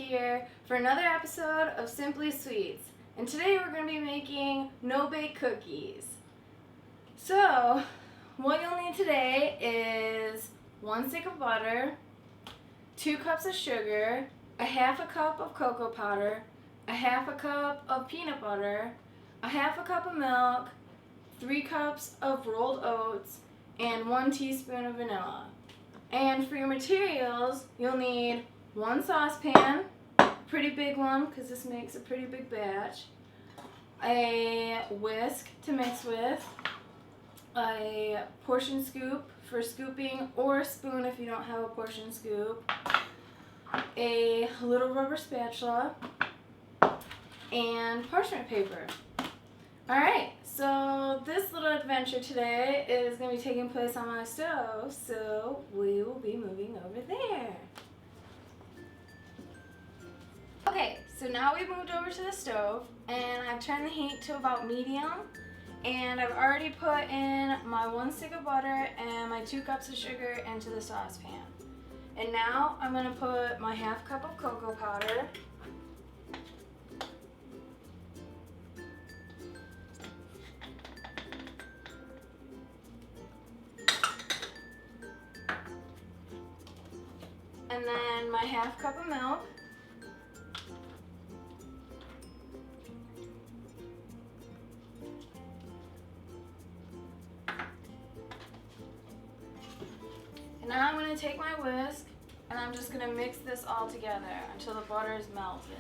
here for another episode of Simply Sweets. And today we're going to be making no-bake cookies. So, what you'll need today is 1 stick of butter, 2 cups of sugar, a half a cup of cocoa powder, a half a cup of peanut butter, a half a cup of milk, 3 cups of rolled oats, and 1 teaspoon of vanilla. And for your materials, you'll need 1 saucepan, pretty big one because this makes a pretty big batch, a whisk to mix with, a portion scoop for scooping, or a spoon if you don't have a portion scoop, a little rubber spatula, and parchment paper. Alright, so this little adventure today is going to be taking place on my stove, so we will be moving over there. Okay, so now we've moved over to the stove, and I've turned the heat to about medium, and I've already put in my 1 stick of butter and my 2 cups of sugar into the saucepan. And now I'm going to put my half cup of cocoa powder, and then my half cup of milk, and now I'm going to take my whisk and I'm just going to mix this all together until the butter is melted.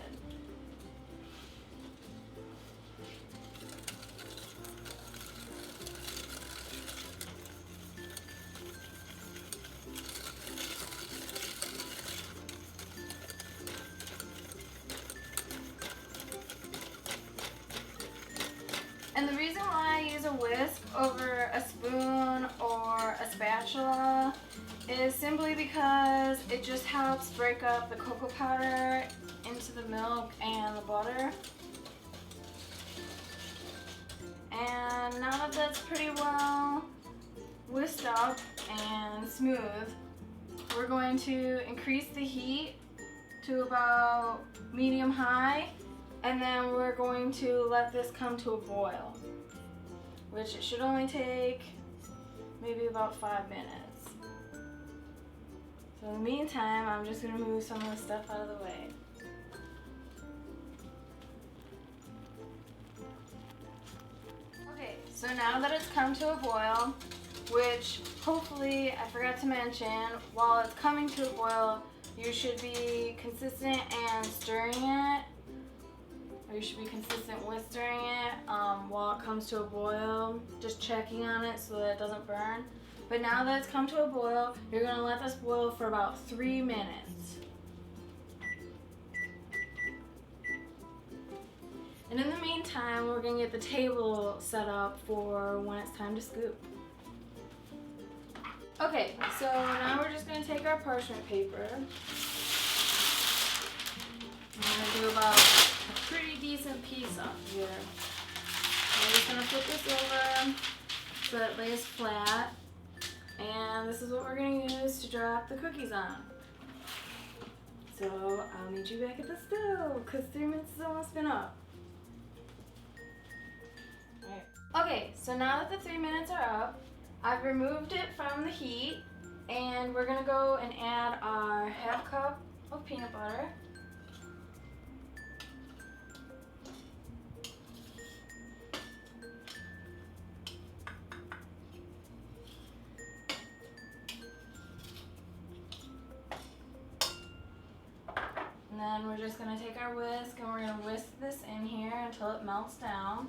And the reason why I use a whisk over a spoon or a spatula is simply because it just helps break up the cocoa powder into the milk and the butter. And now that that's pretty well whisked up and smooth, we're going to increase the heat to about medium-high, and then we're going to let this come to a boil, which it should only take maybe about 5 minutes. So in the meantime, I'm just going to move some of the stuff out of the way. Okay, so now that it's come to a boil, which hopefully I forgot to mention, while it's coming to a boil, you should be consistent and stirring it. Or you should be consistent with stirring it while it comes to a boil, just checking on it so that it doesn't burn. But now that it's come to a boil, you're going to let this boil for about 3 minutes. And in the meantime, we're going to get the table set up for when it's time to scoop. Okay, so now we're just going to take our parchment paper. I'm going to do about a pretty decent piece up here. I'm just going to flip this over so that it lays flat. And this is what we're going to use to drop the cookies on. So I'll meet you back at the stove because 3 minutes has almost been up. Alright. Okay, so now that the 3 minutes are up, I've removed it from the heat, and we're going to go and add our half cup of peanut butter. And then we're just going to take our whisk and we're going to whisk this in here until it melts down.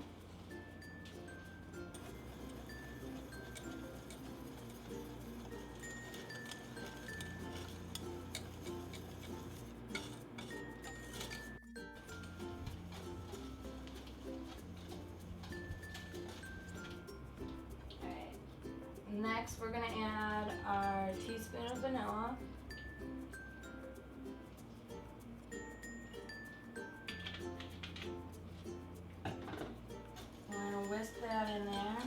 Alright. Next we're going to add our teaspoon of vanilla. Whisk that in there.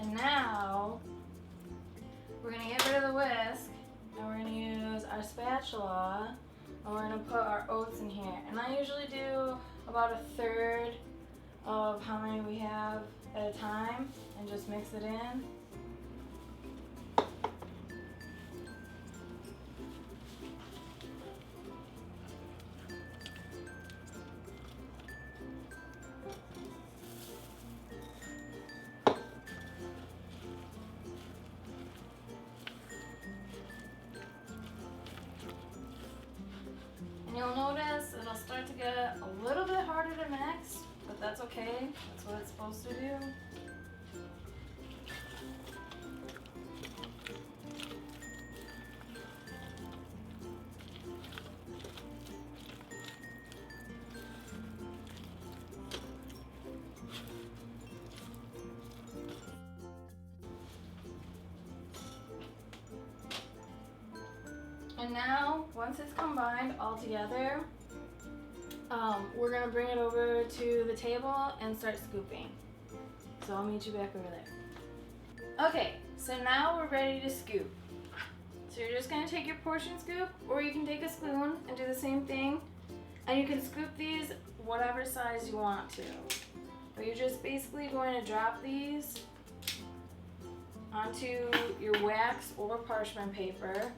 And now we're going to get rid of the whisk spatula, and we're gonna put our oats in here. And I usually do about 1/3 of how many we have at a time and just mix it in. And you'll notice it'll start to get a little bit harder to mix, but that's okay. That's what it's supposed to do. And now, once it's combined all together, we're gonna bring it over to the table and start scooping. So I'll meet you back over there. Okay, so now we're ready to scoop. So you're just gonna take your portion scoop, or you can take a spoon and do the same thing. And you can scoop these whatever size you want to. But you're just basically going to drop these onto your wax or parchment paper.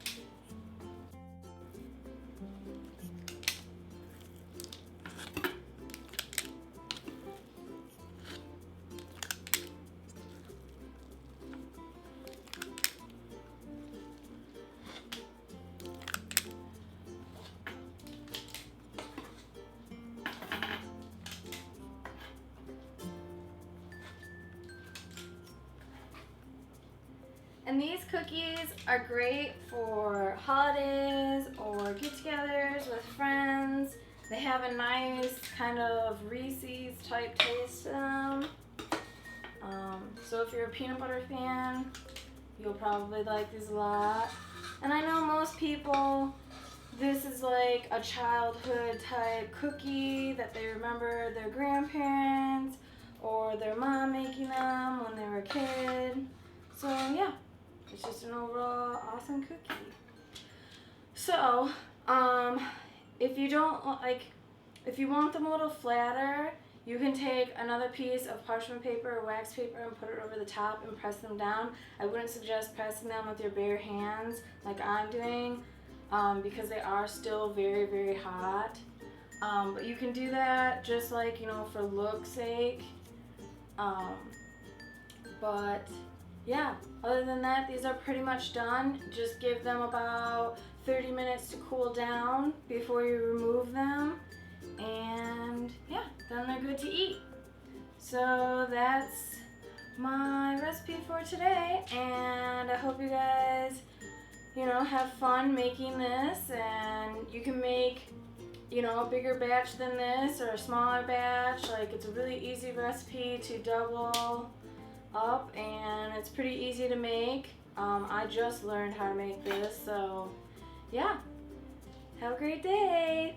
And these cookies are great for holidays or get-togethers with friends. They have a nice kind of Reese's type taste to them. So if you're a peanut butter fan, you'll probably like these a lot. And I know most people, this is like a childhood type cookie that they remember their grandparents or their mom making them when they were a kid. So yeah. It's just an overall awesome cookie. So, if you don't if you want them a little flatter, you can take another piece of parchment paper or wax paper and put it over the top and press them down. I wouldn't suggest pressing them with your bare hands like I'm doing, because they are still very, very hot. But you can do that just like, for look's sake. But yeah, other than that, these are pretty much done. Just give them about 30 minutes to cool down before you remove them. And yeah, then they're good to eat. So that's my recipe for today. And I hope you guys, have fun making this. And you can make, a bigger batch than this or a smaller batch. Like, it's a really easy recipe to double up, and it's pretty easy to make. I just learned how to make this, so yeah, have a great day.